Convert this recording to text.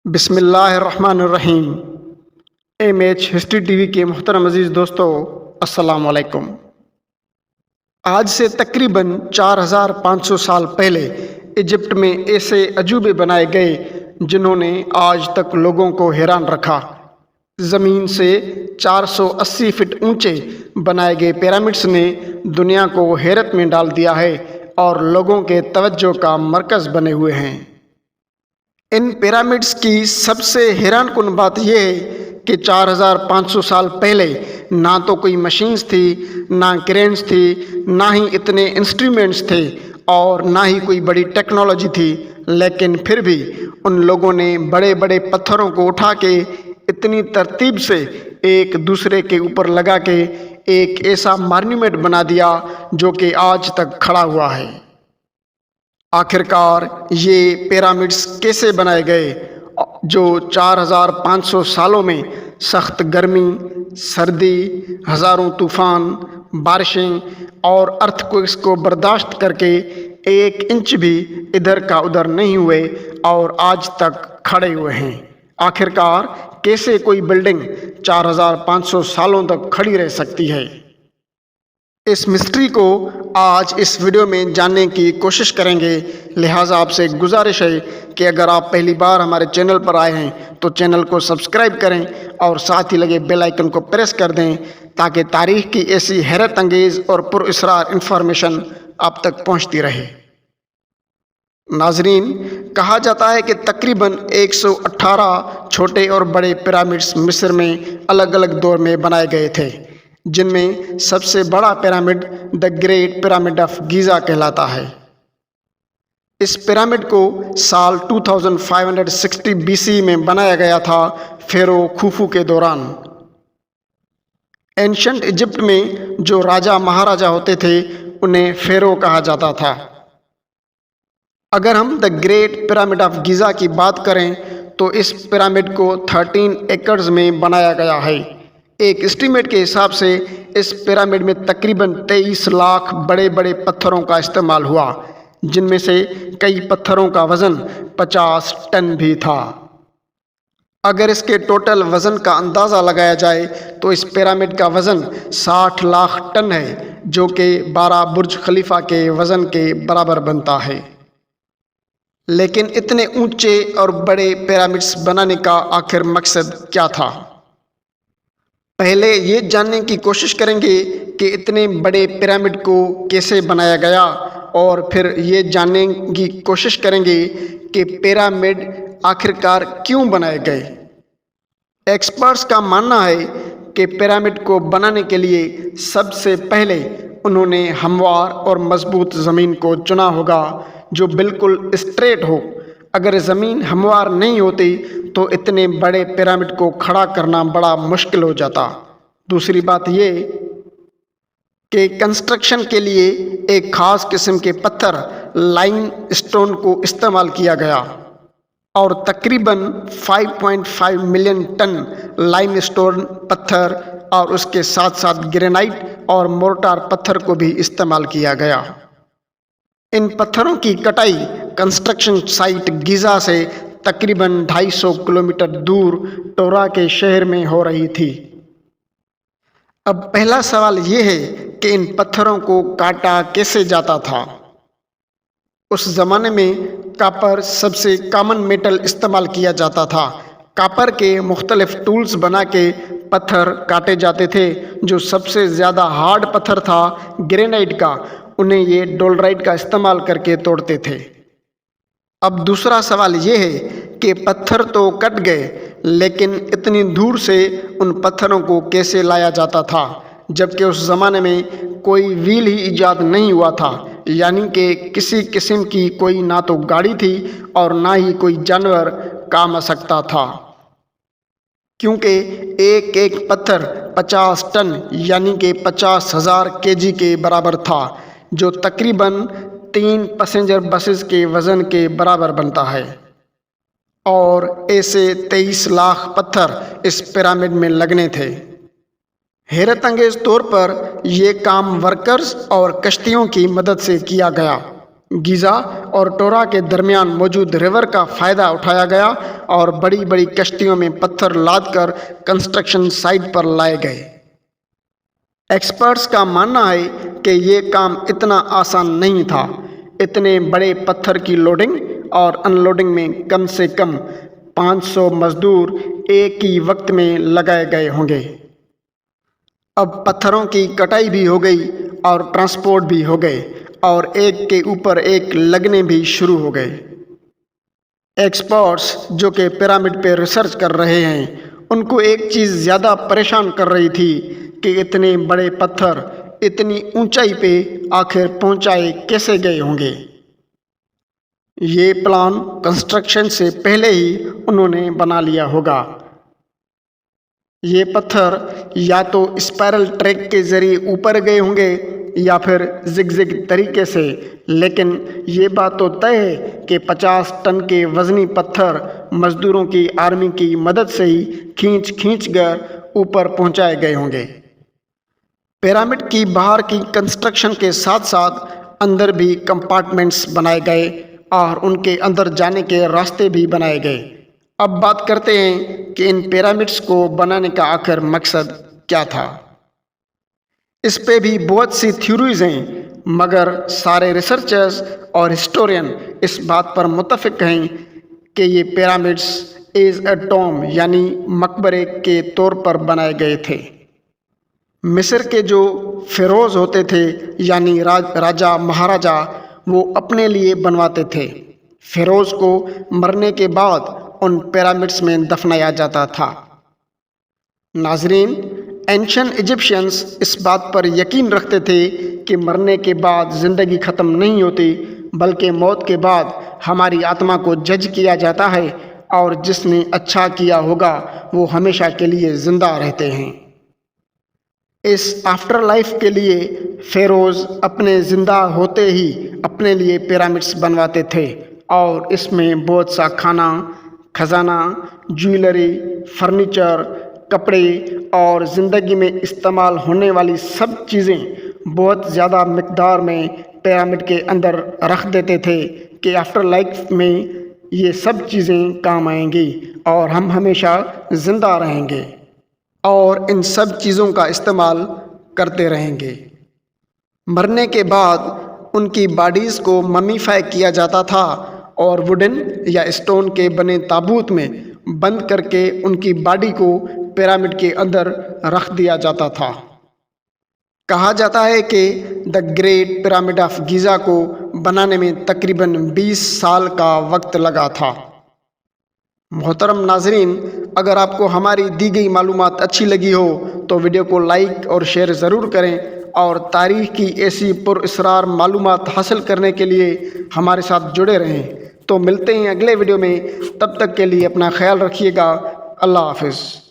بسم اللہ الرحمن الرحیم۔ M H history T V کے محترم عزیز دوستو، السلام علیکم۔ آج سے تقریباً 4500 سال پہلے ایجپٹ میں ایسے عجوبے بنائے گئے جنہوں نے آج تک لوگوں کو حیران رکھا۔ زمین سے 480 فٹ اونچے بنائے گئے پیرامڈس نے دنیا کو حیرت میں ڈال دیا ہے اور لوگوں کے توجہ کا مرکز بنے ہوئے ہیں۔ ان پیرامڈس کی سب سے حیران کن بات یہ ہے کہ 4500 سال پہلے نہ تو کوئی مشینز تھی، نہ کرینز تھی، نہ ہی اتنے انسٹرومنٹس تھے اور نہ ہی کوئی بڑی ٹیکنالوجی تھی، لیکن پھر بھی ان لوگوں نے بڑے بڑے پتھروں کو اٹھا کے اتنی ترتیب سے ایک دوسرے کے اوپر لگا کے ایک ایسا مانیومنٹ بنا دیا جو کہ آج تک کھڑا ہوا ہے۔ آخرکار یہ پیرامڈس کیسے بنائے گئے جو 4500 سالوں میں سخت گرمی، سردی، ہزاروں طوفان، بارشیں اور ارتھ کوئکس کو برداشت کر کے 1 انچ بھی ادھر کا ادھر نہیں ہوئے اور آج تک کھڑے ہوئے ہیں؟ آخرکار کیسے کوئی بلڈنگ 4500 سالوں تک کھڑی رہ سکتی ہے؟ اس مسٹری کو آج اس ویڈیو میں جاننے کی کوشش کریں گے، لہٰذا آپ سے گزارش ہے کہ اگر آپ پہلی بار ہمارے چینل پر آئے ہیں تو چینل کو سبسکرائب کریں اور ساتھ ہی لگے بیل آئیکن کو پریس کر دیں تاکہ تاریخ کی ایسی حیرت انگیز اور پر اسرار انفارمیشن آپ تک پہنچتی رہے۔ ناظرین، کہا جاتا ہے کہ تقریباً 118 چھوٹے اور بڑے پیرامڈس مصر میں الگ الگ دور میں بنائے گئے تھے، جن میں سب سے بڑا pyramid the great pyramid of Giza کہلاتا ہے۔ اس پیرامڈ کو سال 2560 بی سی میں بنایا گیا تھا، فیرو خوفو کے دوران۔ اینشنٹ ایجپٹ میں جو راجا مہاراجا ہوتے تھے انہیں فیرو کہا جاتا تھا۔ اگر ہم دی گریٹ پیرامڈ آف گیزا کی بات کریں تو اس پیرامڈ کو 13 ایکڑز میں بنایا گیا ہے۔ ایک اسٹیمیٹ کے حساب سے اس پیرامڈ میں تقریباً 23 لاکھ بڑے بڑے پتھروں کا استعمال ہوا، جن میں سے کئی پتھروں کا وزن 50 ٹن بھی تھا۔ اگر اس کے ٹوٹل وزن کا اندازہ لگایا جائے تو اس پیرامڈ کا وزن 60 لاکھ ٹن ہے، جو کہ 12 برج خلیفہ کے وزن کے برابر بنتا ہے۔ لیکن اتنے اونچے اور بڑے پیرامڈس بنانے کا آخر مقصد کیا تھا؟ پہلے یہ جاننے کی کوشش کریں گے کہ اتنے بڑے پیرامڈ کو کیسے بنایا گیا، اور پھر یہ جاننے کی کوشش کریں گے کہ پیرامڈ آخرکار کیوں بنائے گئے۔ ایکسپرٹس کا ماننا ہے کہ پیرامڈ کو بنانے کے لیے سب سے پہلے انہوں نے ہموار اور مضبوط زمین کو چنا ہوگا جو بالکل اسٹریٹ ہو۔ اگر زمین ہموار نہیں ہوتی تو اتنے بڑے پیرامڈ کو کھڑا کرنا بڑا مشکل ہو جاتا۔ دوسری بات یہ کہ کنسٹرکشن کے لیے ایک خاص قسم کے پتھر لائم اسٹون کو استعمال کیا گیا، اور تقریباً 5.5 ملین ٹن لائم اسٹون پتھر اور اس کے ساتھ ساتھ گرینائٹ اور مورٹار پتھر کو بھی استعمال کیا گیا۔ ان پتھروں کی کٹائی کنسٹرکشن سائٹ گیزا سے تقریباً 250 کلومیٹر دور ٹورا کے شہر میں ہو رہی تھی۔ اب پہلا سوال یہ ہے کہ ان پتھروں کو کاٹا کیسے جاتا تھا؟ اس زمانے میں کاپر سب سے کامن میٹل استعمال کیا جاتا تھا۔ کاپر کے مختلف ٹولز بنا کے پتھر کاٹے جاتے تھے۔ جو سب سے زیادہ ہارڈ پتھر تھا گرینائٹ کا، انہیں یہ ڈولرائٹ کا استعمال کر کے توڑتے تھے۔ اب دوسرا سوال یہ ہے کہ پتھر تو کٹ گئے، لیکن اتنی دور سے ان پتھروں کو کیسے لایا جاتا تھا، جبکہ اس زمانے میں کوئی وہیل ہی ایجاد نہیں ہوا تھا، یعنی کہ کسی قسم کی کوئی نہ تو گاڑی تھی اور نہ ہی کوئی جانور کام آ سکتا تھا، کیونکہ ایک ایک پتھر 50 ٹن یعنی کہ 50,000 kg کے برابر تھا، جو تقریباً 3 پیسنجر بسز کے وزن کے برابر بنتا ہے۔ اور ایسے 23 لاکھ پتھر اس پیرامڈ میں لگنے تھے۔ حیرت انگیز طور پر یہ کام ورکرز اور کشتیوں کی مدد سے کیا گیا۔ گیزا اور ٹورا کے درمیان موجود ریور کا فائدہ اٹھایا گیا اور بڑی بڑی کشتیوں میں پتھر لاد کر کنسٹرکشن سائٹ پر لائے گئے۔ ایکسپرٹس کا ماننا ہے کہ یہ کام اتنا آسان نہیں تھا۔ اتنے بڑے پتھر کی لوڈنگ اور ان لوڈنگ میں کم سے کم 500 مزدور ایک ہی وقت میں لگائے گئے ہوں گے۔ اب پتھروں کی کٹائی بھی ہو گئی اور ٹرانسپورٹ بھی ہو گئے اور ایک کے اوپر ایک لگنے بھی شروع ہو گئے۔ ایکسپرٹس جو کہ پیرامڈ پہ ریسرچ کر رہے ہیں، ان کو ایک چیز زیادہ پریشان کر رہی تھی کہ اتنے بڑے پتھر اتنی اونچائی پہ آخر پہنچائے کیسے گئے ہوں گے۔ یہ پلان کنسٹرکشن سے پہلے ہی انہوں نے بنا لیا ہوگا۔ یہ پتھر یا تو اسپائرل ٹریک کے ذریعے اوپر گئے ہوں گے یا پھر زگ زگ طریقے سے، لیکن یہ بات تو طے ہے کہ 50 ٹن کے وزنی پتھر مزدوروں کی آرمی کی مدد سے ہی کھینچ کر اوپر پہنچائے گئے ہوں گے۔ پیرامڈ کی باہر کی کنسٹرکشن کے ساتھ ساتھ اندر بھی کمپارٹمنٹس بنائے گئے اور ان کے اندر جانے کے راستے بھی بنائے گئے۔ اب بات کرتے ہیں کہ ان پیرامڈس کو بنانے کا آخر مقصد کیا تھا۔ اس پہ بھی بہت سی تھیوریز ہیں، مگر سارے ریسرچرز اور ہسٹورین اس بات پر متفق ہیں کہ یہ پیرامڈس ایز اے ٹوم یعنی مقبرے کے طور پر بنائے گئے تھے۔ مصر کے جو فیروز ہوتے تھے یعنی راجا مہاراجا، وہ اپنے لیے بنواتے تھے۔ فیروز کو مرنے کے بعد ان پیرامڈس میں دفنایا جاتا تھا۔ ناظرین، اینشین ایجپشینز اس بات پر یقین رکھتے تھے کہ مرنے کے بعد زندگی ختم نہیں ہوتی، بلکہ موت کے بعد ہماری آتما کو جج کیا جاتا ہے اور جس نے اچھا کیا ہوگا وہ ہمیشہ کے لیے زندہ رہتے ہیں۔ اس آفٹر لائف کے لیے فیروز اپنے زندہ ہوتے ہی اپنے لیے پیرامڈس بنواتے تھے اور اس میں بہت سا کھانا، خزانہ، جویلری، فرنیچر، کپڑے اور زندگی میں استعمال ہونے والی سب چیزیں بہت زیادہ مقدار میں پیرامڈ کے اندر رکھ دیتے تھے کہ آفٹر لائف میں یہ سب چیزیں کام آئیں گی اور ہم ہمیشہ زندہ رہیں گے اور ان سب چیزوں کا استعمال کرتے رہیں گے۔ مرنے کے بعد ان کی باڈیز کو ممیفائی کیا جاتا تھا اور ووڈن یا اسٹون کے بنے تابوت میں بند کر کے ان کی باڈی کو پیرامڈ کے اندر رکھ دیا جاتا تھا۔ کہا جاتا ہے کہ دا گریٹ پیرامڈ آف گیزا کو بنانے میں تقریباً 20 سال کا وقت لگا تھا۔ محترم ناظرین، اگر آپ کو ہماری دی گئی معلومات اچھی لگی ہو تو ویڈیو کو لائک اور شیئر ضرور کریں اور تاریخ کی ایسی پر اسرار معلومات حاصل کرنے کے لیے ہمارے ساتھ جڑے رہیں۔ تو ملتے ہیں اگلے ویڈیو میں، تب تک کے لیے اپنا خیال رکھیے گا۔ اللہ حافظ۔